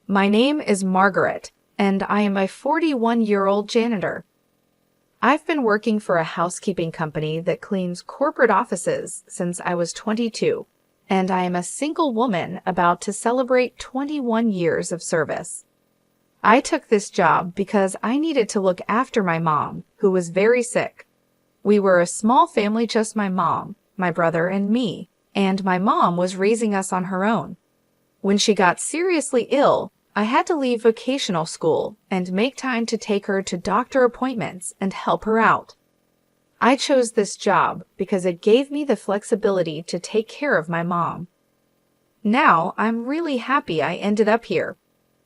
My name is Margaret, and I am a 41-year-old janitor. I've been working for a housekeeping company that cleans corporate offices since I was 22, and I am a single woman about to celebrate 21 years of service. I took this job because I needed to look after my mom, who was very sick. We were a small family, just my mom, my brother, and me, and my mom was raising us on her own. When she got seriously ill, I had to leave vocational school and make time to take her to doctor appointments and help her out. I chose this job because it gave me the flexibility to take care of my mom. Now, I'm really happy I ended up here.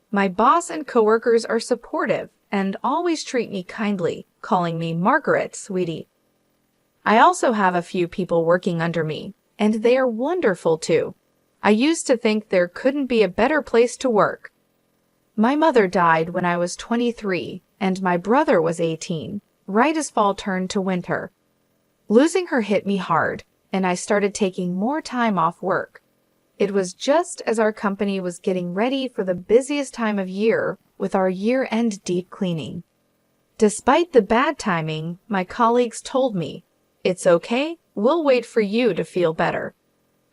My boss and coworkers are supportive and always treat me kindly, calling me Margaret, sweetie. I also have a few people working under me, and they are wonderful too. I used to think there couldn't be a better place to work. My mother died when I was 23, and my brother was 18, right as fall turned to winter. Losing her hit me hard, and I started taking more time off work. It was just as our company was getting ready for the busiest time of year with our year-end deep cleaning. Despite the bad timing, my colleagues told me, "It's okay, we'll wait for you to feel better."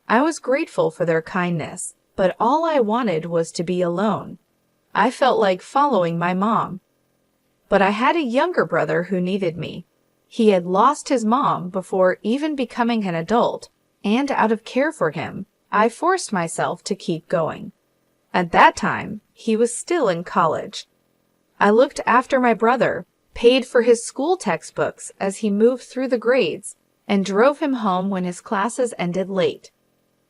I was grateful for their kindness, but all I wanted was to be alone. I felt like following my mom. But I had a younger brother who needed me. He had lost his mom before even becoming an adult, and out of care for him, I forced myself to keep going. At that time, he was still in college. I looked after my brother, paid for his school textbooks as he moved through the grades, and drove him home when his classes ended late.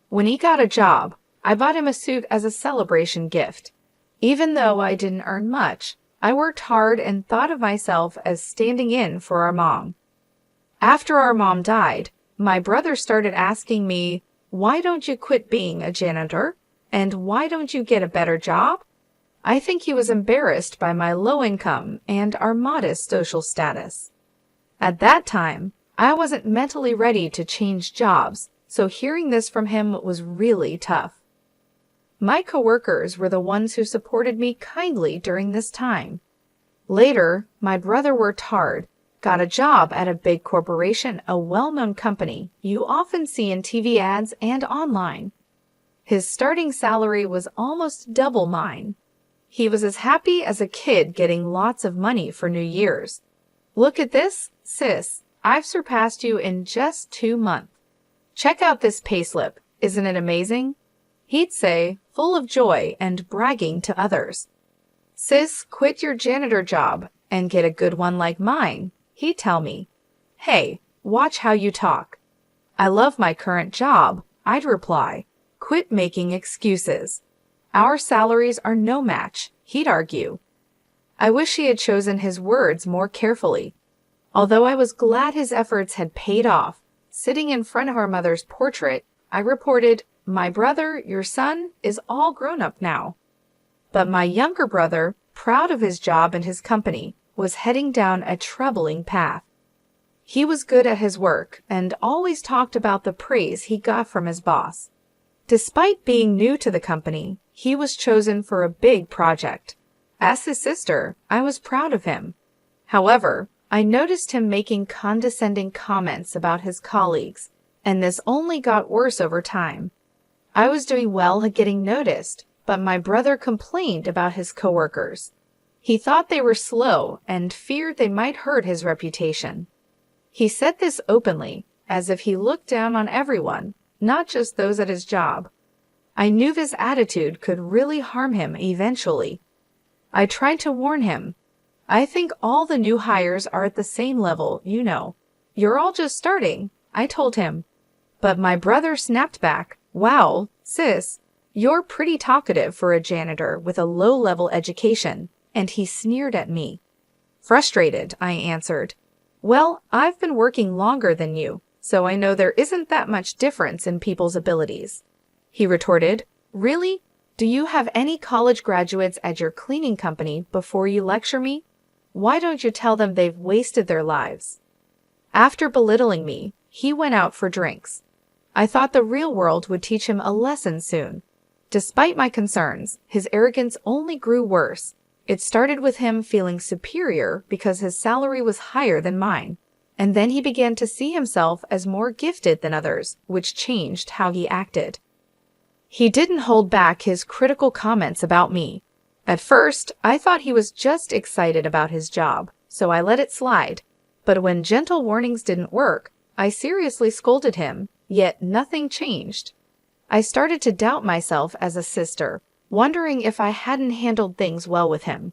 When he got a job, I bought him a suit as a celebration gift. Even though I didn't earn much, I worked hard and thought of myself as standing in for our mom. After our mom died, my brother started asking me, "Why don't you quit being a janitor? And why don't you get a better job?" I think he was embarrassed by my low income and our modest social status. At that time, I wasn't mentally ready to change jobs, so hearing this from him was really tough. My coworkers were the ones who supported me kindly during this time. Later, my brother worked hard, got a job at a big corporation, a well-known company you often see in TV ads and online. His starting salary was almost double mine. He was as happy as a kid getting lots of money for New Year's. "Look at this, sis. I've surpassed you in just 2 months. Check out this payslip. Isn't it amazing?" He'd say, full of joy and bragging to others. "Sis, quit your janitor job and get a good one like mine," he'd tell me. "Hey, watch how you talk." "I love my current job," I'd reply. "Quit making excuses." "Our salaries are no match," he'd argue. I wish he had chosen his words more carefully. Although I was glad his efforts had paid off, sitting in front of our mother's portrait, I reported, "My brother, your son, is all grown up now." But my younger brother, proud of his job and his company, was heading down a troubling path. He was good at his work and always talked about the praise he got from his boss. Despite being new to the company, he was chosen for a big project. As his sister, I was proud of him. However, I noticed him making condescending comments about his colleagues, and this only got worse over time. I was doing well at getting noticed, but my brother complained about his coworkers. He thought they were slow and feared they might hurt his reputation. He said this openly, as if he looked down on everyone, not just those at his job. I knew this attitude could really harm him eventually. I tried to warn him. "I think all the new hires are at the same level, you know. You're all just starting," I told him. But my brother snapped back, "Wow, sis, you're pretty talkative for a janitor with a low-level education," and he sneered at me. Frustrated, I answered, "Well, I've been working longer than you, so I know there isn't that much difference in people's abilities." He retorted, "Really? Do you have any college graduates at your cleaning company before you lecture me? Why don't you tell them they've wasted their lives?" After belittling me, he went out for drinks. I thought the real world would teach him a lesson soon. Despite my concerns, his arrogance only grew worse. It started with him feeling superior because his salary was higher than mine. And then he began to see himself as more gifted than others, which changed how he acted. He didn't hold back his critical comments about me. At first, I thought he was just excited about his job, so I let it slide. But when gentle warnings didn't work, I seriously scolded him, yet nothing changed. I started to doubt myself as a sister, wondering if I hadn't handled things well with him.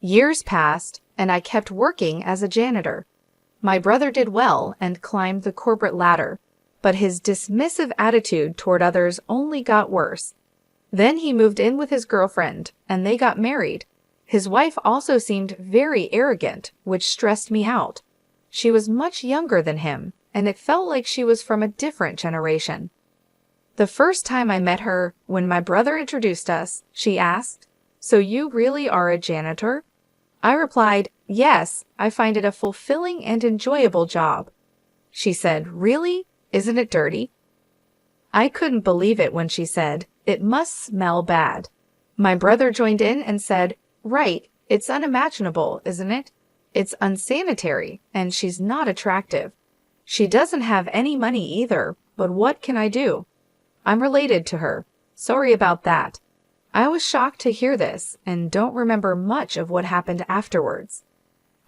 Years passed, and I kept working as a janitor. My brother did well and climbed the corporate ladder, but his dismissive attitude toward others only got worse. Then he moved in with his girlfriend, and they got married. His wife also seemed very arrogant, which stressed me out. She was much younger than him, and it felt like she was from a different generation. The first time I met her, when my brother introduced us, she asked, "So you really are a janitor?" I replied, "Yes, I find it a fulfilling and enjoyable job." She said, "Really? Isn't it dirty?" I couldn't believe it when she said, "It must smell bad." My brother joined in and said, "Right, it's unimaginable, isn't it? It's unsanitary, and she's not attractive. She doesn't have any money either, but what can I do? I'm related to her. Sorry about that." I was shocked to hear this and don't remember much of what happened afterwards.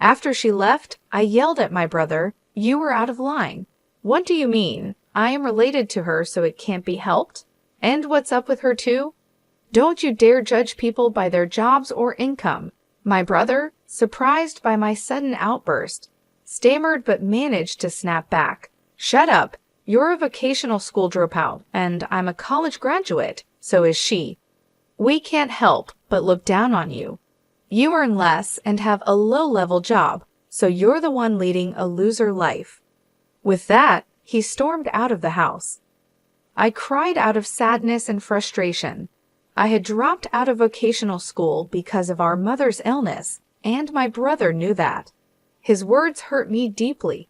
After she left, I yelled at my brother, "You were out of line. What do you mean? I am related to her, so it can't be helped? And what's up with her too? Don't you dare judge people by their jobs or income." My brother, surprised by my sudden outburst, stammered but managed to snap back. "Shut up. You're a vocational school dropout, and I'm a college graduate, so is she. We can't help but look down on you. You earn less and have a low-level job, so you're the one leading a loser life." With that, he stormed out of the house. I cried out of sadness and frustration. I had dropped out of vocational school because of our mother's illness, and my brother knew that. His words hurt me deeply.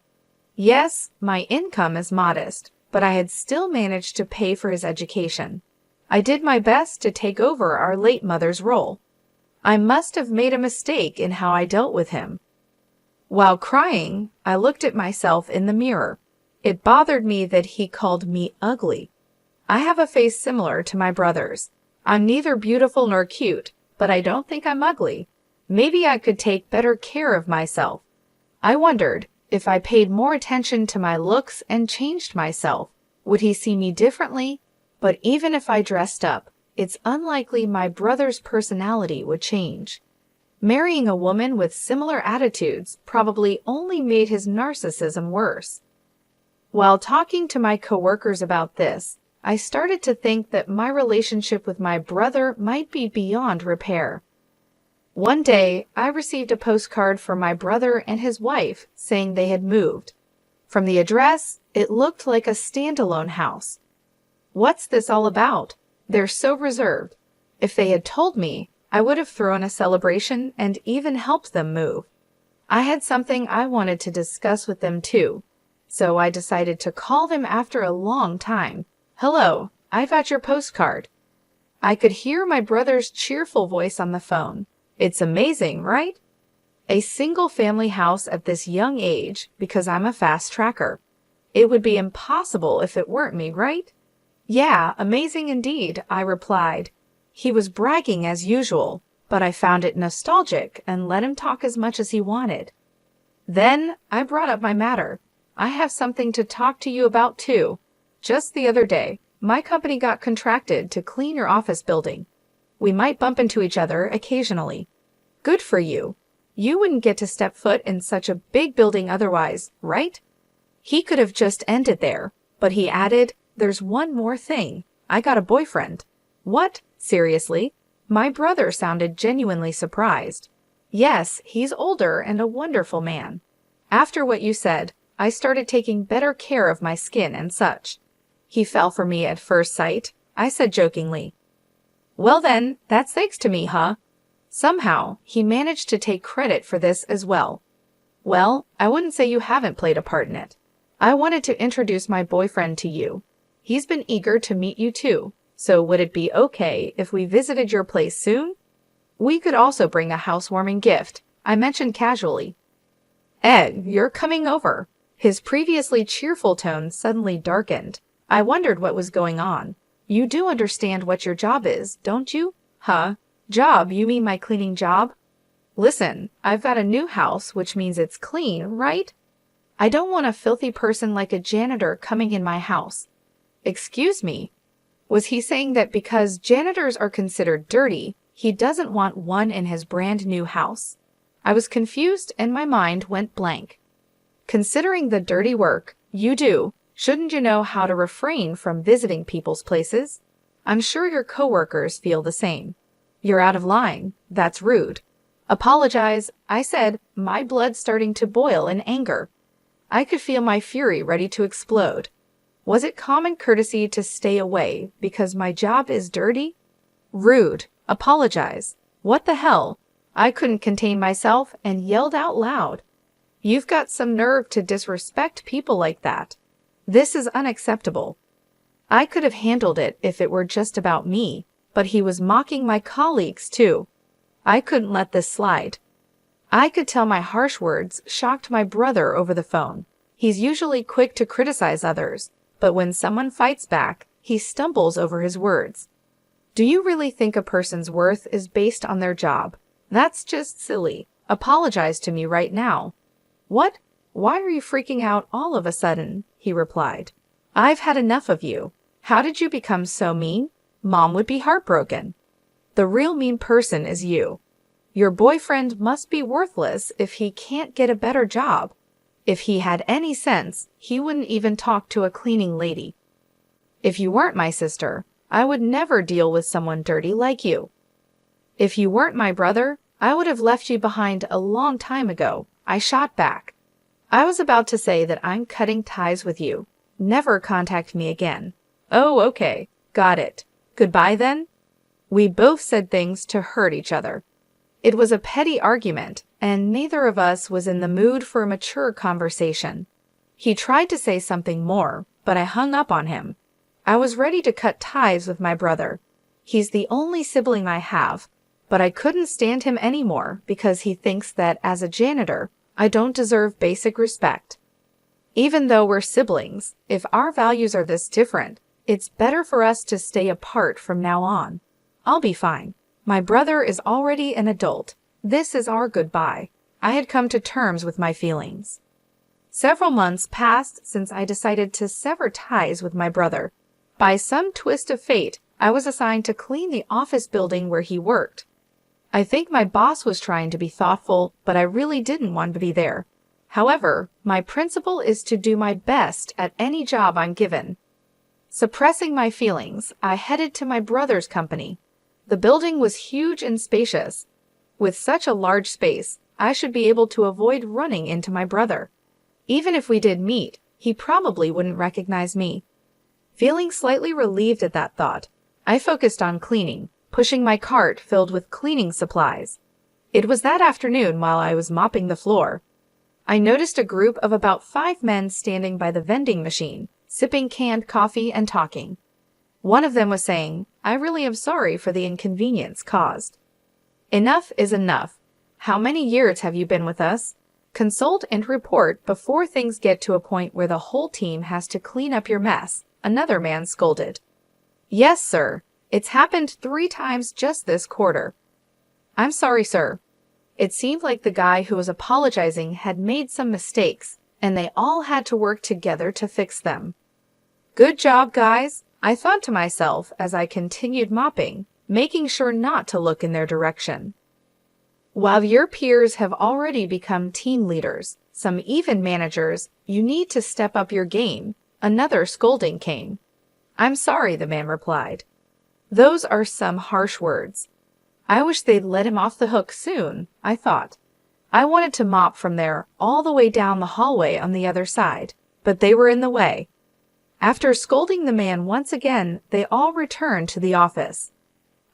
Yes, my income is modest, but I had still managed to pay for his education. I did my best to take over our late mother's role. I must have made a mistake in how I dealt with him. While crying, I looked at myself in the mirror. It bothered me that he called me ugly. I have a face similar to my brother's. I'm neither beautiful nor cute, but I don't think I'm ugly. Maybe I could take better care of myself. I wondered, if I paid more attention to my looks and changed myself, would he see me differently? But even if I dressed up, it's unlikely my brother's personality would change. Marrying a woman with similar attitudes probably only made his narcissism worse. While talking to my coworkers about this, I started to think that my relationship with my brother might be beyond repair. One day, I received a postcard from my brother and his wife saying they had moved. From the address, it looked like a standalone house. What's this all about? They're so reserved. If they had told me, I would have thrown a celebration and even helped them move. I had something I wanted to discuss with them too, so I decided to call them after a long time. "Hello, I got your postcard." I could hear my brother's cheerful voice on the phone. "It's amazing, right? A single-family house at this young age because I'm a fast tracker. It would be impossible if it weren't me, right?" "Yeah, amazing indeed," I replied. He was bragging as usual, but I found it nostalgic and let him talk as much as he wanted. Then I brought up my matter. "I have something to talk to you about too. Just the other day, my company got contracted to clean your office building. We might bump into each other occasionally. Good for you. You wouldn't get to step foot in such a big building otherwise, right?" He could have just ended there, but he added, "There's one more thing. I got a boyfriend." "What? Seriously?" My brother sounded genuinely surprised. "Yes, he's older and a wonderful man. After what you said, I started taking better care of my skin and such." "He fell for me at first sight," I said jokingly. "Well then, that's thanks to me, huh?" Somehow, he managed to take credit for this as well. "Well, I wouldn't say you haven't played a part in it. I wanted to introduce my boyfriend to you. He's been eager to meet you too, So would it be okay if we visited your place soon? We could also bring a housewarming gift, I mentioned casually. Ed, you're coming over. His previously cheerful tone suddenly darkened. I wondered what was going on. You do understand what your job is, don't you? Huh? Job? You mean my cleaning job? Listen, I've got a new house, which means it's clean, right? I don't want a filthy person like a janitor coming in my house. Excuse me? Was he saying that because janitors are considered dirty, he doesn't want one in his brand new house? I was confused and my mind went blank. Considering the dirty work you do, shouldn't you know how to refrain from visiting people's places? I'm sure your coworkers feel the same. You're out of line. That's rude. Apologize, I said, my blood starting to boil in anger. I could feel my fury ready to explode. Was it common courtesy to stay away because my job is dirty? Rude. Apologize. What the hell? I couldn't contain myself and yelled out loud. You've got some nerve to disrespect people like that. This is unacceptable. I could have handled it if it were just about me, but he was mocking my colleagues too. I couldn't let this slide. I could tell my harsh words shocked my brother over the phone. He's usually quick to criticize others, but when someone fights back, he stumbles over his words. Do you really think a person's worth is based on their job? That's just silly. Apologize to me right now. What? Why are you freaking out all of a sudden? He replied. I've had enough of you. How did you become so mean? Mom would be heartbroken. The real mean person is you. Your boyfriend must be worthless if he can't get a better job. If he had any sense, he wouldn't even talk to a cleaning lady. If you weren't my sister, I would never deal with someone dirty like you. If you weren't my brother, I would have left you behind a long time ago, I shot back. I was about to say that I'm cutting ties with you. Never contact me again. Oh, okay. Got it. Goodbye then? We both said things to hurt each other. It was a petty argument, and neither of us was in the mood for a mature conversation. He tried to say something more, but I hung up on him. I was ready to cut ties with my brother. He's the only sibling I have, but I couldn't stand him anymore because he thinks that as a janitor, I don't deserve basic respect. Even though we're siblings, if our values are this different, it's better for us to stay apart from now on. I'll be fine. My brother is already an adult. This is our goodbye. I had come to terms with my feelings. Several months passed since I decided to sever ties with my brother. By some twist of fate, I was assigned to clean the office building where he worked. I think my boss was trying to be thoughtful, but I really didn't want to be there. However, my principle is to do my best at any job I'm given. Suppressing my feelings, I headed to my brother's company. The building was huge and spacious. With such a large space, I should be able to avoid running into my brother. Even if we did meet, he probably wouldn't recognize me. Feeling slightly relieved at that thought, I focused on cleaning, pushing my cart filled with cleaning supplies. It was that afternoon while I was mopping the floor. I noticed a group of about 5 men standing by the vending machine, sipping canned coffee and talking. One of them was saying, I really am sorry for the inconvenience caused. Enough is enough. How many years have you been with us? Consult and report before things get to a point where the whole team has to clean up your mess, another man scolded. Yes, sir. It's happened 3 times just this quarter. I'm sorry, sir. It seemed like the guy who was apologizing had made some mistakes, and they all had to work together to fix them. Good job, guys, I thought to myself as I continued mopping, making sure not to look in their direction. While your peers have already become team leaders, some even managers, you need to step up your game. Another scolding came. I'm sorry, the man replied. Those are some harsh words. I wish they'd let him off the hook soon, I thought. I wanted to mop from there all the way down the hallway on the other side, but they were in the way. After scolding the man once again, they all returned to the office.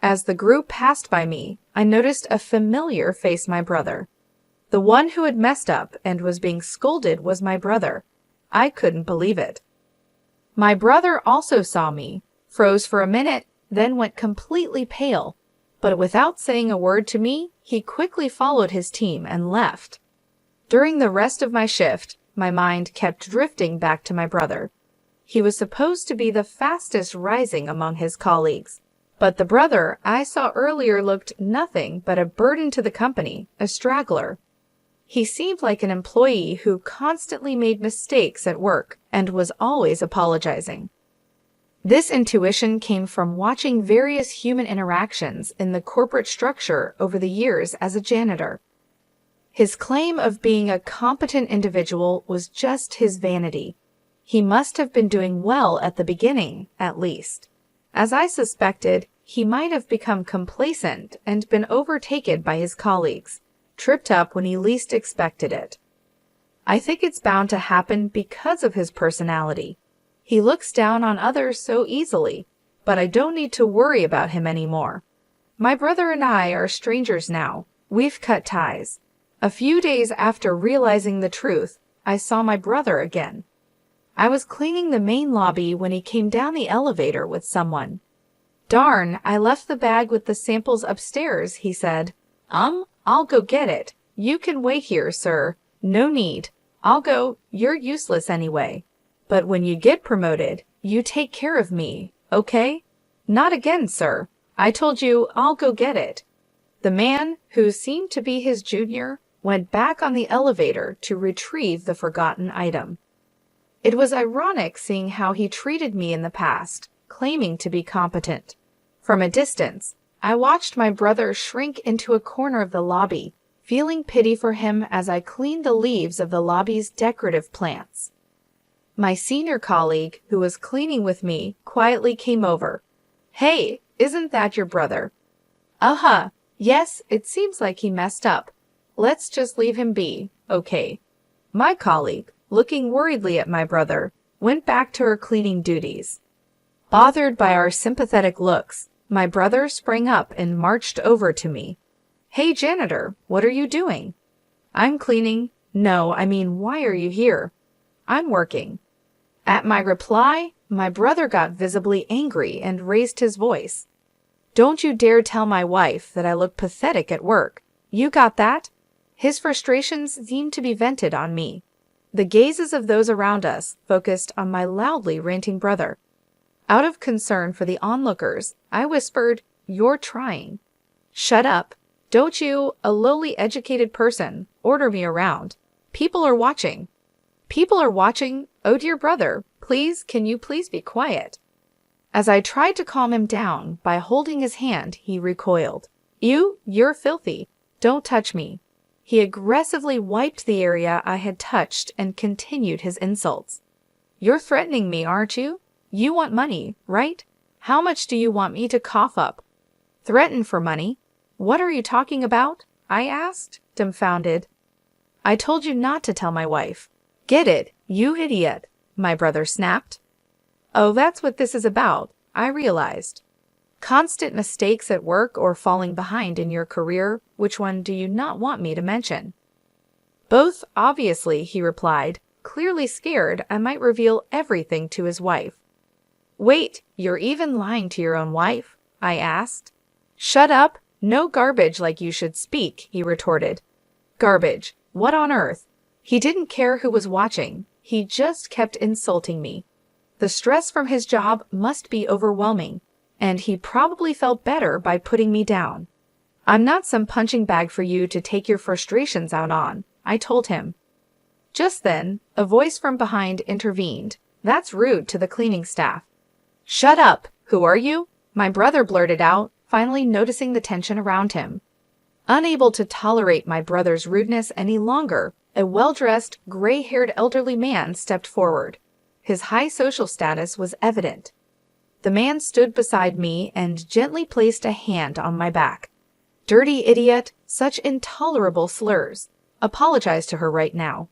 As the group passed by me, I noticed a familiar face, my brother. The one who had messed up and was being scolded was my brother. I couldn't believe it. My brother also saw me, froze for a minute, then went completely pale. But without saying a word to me, he quickly followed his team and left. During the rest of my shift, my mind kept drifting back to my brother. He was supposed to be the fastest rising among his colleagues. But the brother I saw earlier looked nothing but a burden to the company, a straggler. He seemed like an employee who constantly made mistakes at work and was always apologizing. This intuition came from watching various human interactions in the corporate structure over the years as a janitor. His claim of being a competent individual was just his vanity. He must have been doing well at the beginning, at least. As I suspected, he might have become complacent and been overtaken by his colleagues, tripped up when he least expected it. I think it's bound to happen because of his personality. He looks down on others so easily, but I don't need to worry about him anymore. My brother and I are strangers now. We've cut ties. A few days after realizing the truth, I saw my brother again. I was cleaning the main lobby when he came down the elevator with someone. "Darn, I left the bag with the samples upstairs," he said. I'll go get it. You can wait here, sir. No need. I'll go. You're useless anyway. But when you get promoted, you take care of me, okay?" "Not again, sir. I told you I'll go get it." The man, who seemed to be his junior, went back on the elevator to retrieve the forgotten item. It was ironic seeing how he treated me in the past, claiming to be competent. From a distance, I watched my brother shrink into a corner of the lobby, feeling pity for him as I cleaned the leaves of the lobby's decorative plants. My senior colleague, who was cleaning with me, quietly came over. "Hey, isn't that your brother?" "Uh-huh. Yes, it seems like he messed up. Let's just leave him be, okay?" My colleague, looking worriedly at my brother, went back to her cleaning duties. Bothered by our sympathetic looks, my brother sprang up and marched over to me. "Hey, janitor, what are you doing?" "I'm cleaning." "No, I mean, why are you here?" "I'm working." At my reply, my brother got visibly angry and raised his voice. "Don't you dare tell my wife that I look pathetic at work. You got that?" His frustrations seemed to be vented on me. The gazes of those around us focused on my loudly ranting brother. Out of concern for the onlookers, I whispered, "You're trying." "Shut up. Don't you, a lowly educated person, order me around. People are watching." "People are watching? Oh dear brother, can you please be quiet?" As I tried to calm him down by holding his hand, he recoiled. You're filthy. Don't touch me." He aggressively wiped the area I had touched and continued his insults. "You're threatening me, aren't you? You want money, right? How much do you want me to cough up?" "Threaten for money? What are you talking about?" I asked, dumbfounded. "I told you not to tell my wife." "Get it, you idiot," my brother snapped. Oh, that's what this is about, I realized. Constant mistakes at work or falling behind in your career, which one do you not want me to mention? "Both, obviously," he replied, clearly scared I might reveal everything to his wife. "Wait, you're even lying to your own wife?" I asked. "Shut up, no garbage like you should speak," he retorted. Garbage, what on earth? He didn't care who was watching, he just kept insulting me. The stress from his job must be overwhelming, and he probably felt better by putting me down. "I'm not some punching bag for you to take your frustrations out on," I told him. Just then, a voice from behind intervened. "That's rude to the cleaning staff." "Shut up! Who are you?" my brother blurted out, finally noticing the tension around him. Unable to tolerate my brother's rudeness any longer, a well-dressed, gray-haired elderly man stepped forward. His high social status was evident. The man stood beside me and gently placed a hand on my back. "Dirty idiot, such intolerable slurs. Apologize to her right now."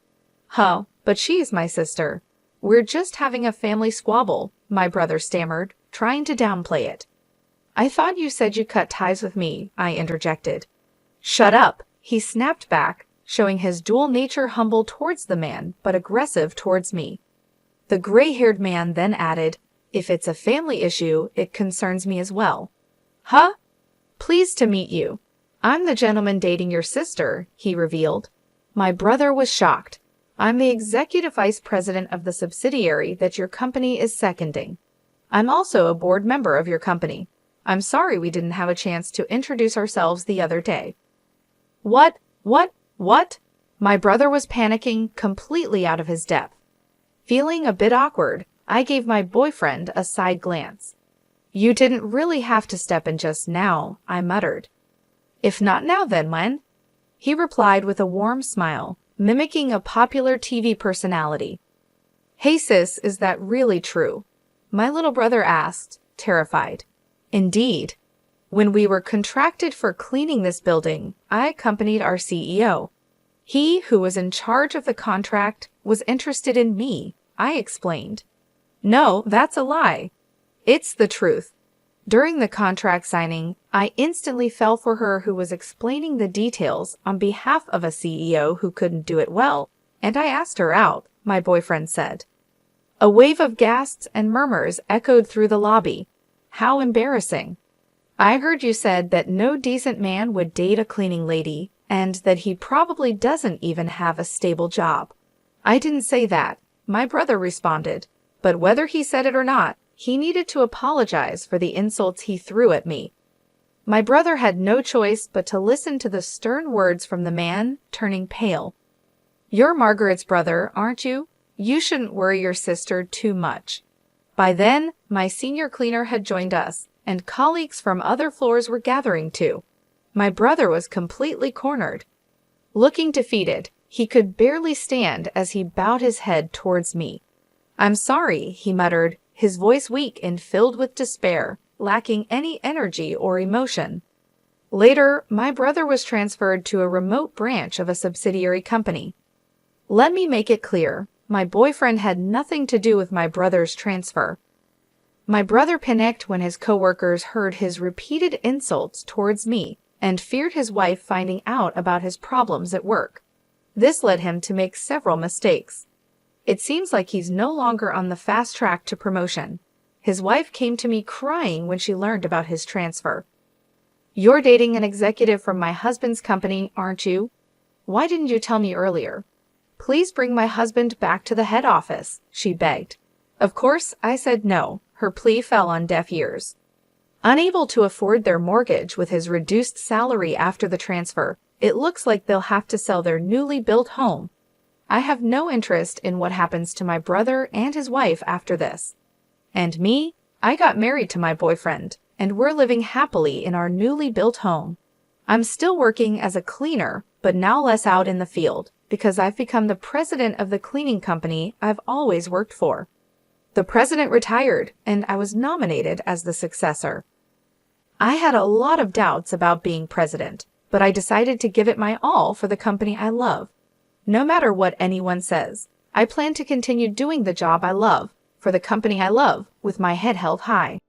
"Huh, but she's my sister." "We're just having a family squabble," my brother stammered, trying to downplay it. "I thought you said you cut ties with me," I interjected. "Shut up," he snapped back, showing his dual nature humble towards the man, but aggressive towards me. The gray-haired man then added, If it's a family issue, it concerns me as well. Huh? Pleased to meet you. I'm the gentleman dating your sister, he revealed. My brother was shocked. I'm the executive vice president of the subsidiary that your company is seconding. I'm also a board member of your company. I'm sorry we didn't have a chance to introduce ourselves the other day. What? My brother was panicking, completely out of his depth. Feeling a bit awkward, I gave my boyfriend a side glance. You didn't really have to step in just now, I muttered. If not now, then when? He replied with a warm smile, mimicking a popular TV personality. Hey sis, is that really true? My little brother asked, terrified. Indeed. When we were contracted for cleaning this building, I accompanied our CEO. He, who was in charge of the contract, was interested in me, I explained. No, that's a lie. It's the truth. During the contract signing, I instantly fell for her who was explaining the details on behalf of a CEO who couldn't do it well, and I asked her out, my boyfriend said. A wave of gasps and murmurs echoed through the lobby. How embarrassing. I heard you said that no decent man would date a cleaning lady, and that he probably doesn't even have a stable job. I didn't say that, my brother responded, but whether he said it or not, he needed to apologize for the insults he threw at me. My brother had no choice but to listen to the stern words from the man, turning pale. You're Margaret's brother, aren't you? You shouldn't worry your sister too much. By then, my senior cleaner had joined us, and colleagues from other floors were gathering too. My brother was completely cornered. Looking defeated, he could barely stand as he bowed his head towards me. I'm sorry, he muttered, his voice weak and filled with despair, lacking any energy or emotion. Later, my brother was transferred to a remote branch of a subsidiary company. Let me make it clear, my boyfriend had nothing to do with my brother's transfer. My brother panicked when his coworkers heard his repeated insults towards me and feared his wife finding out about his problems at work. This led him to make several mistakes. It seems like he's no longer on the fast track to promotion. His wife came to me crying when she learned about his transfer. You're dating an executive from my husband's company, aren't you? Why didn't you tell me earlier? Please bring my husband back to the head office, she begged. Of course, I said no. Her plea fell on deaf ears. Unable to afford their mortgage with his reduced salary after the transfer, it looks like they'll have to sell their newly built home. I have no interest in what happens to my brother and his wife after this. And me? I got married to my boyfriend, and we're living happily in our newly built home. I'm still working as a cleaner, but now less out in the field, because I've become the president of the cleaning company I've always worked for. The president retired, and I was nominated as the successor. I had a lot of doubts about being president, but I decided to give it my all for the company I love. No matter what anyone says, I plan to continue doing the job I love, for the company I love, with my head held high.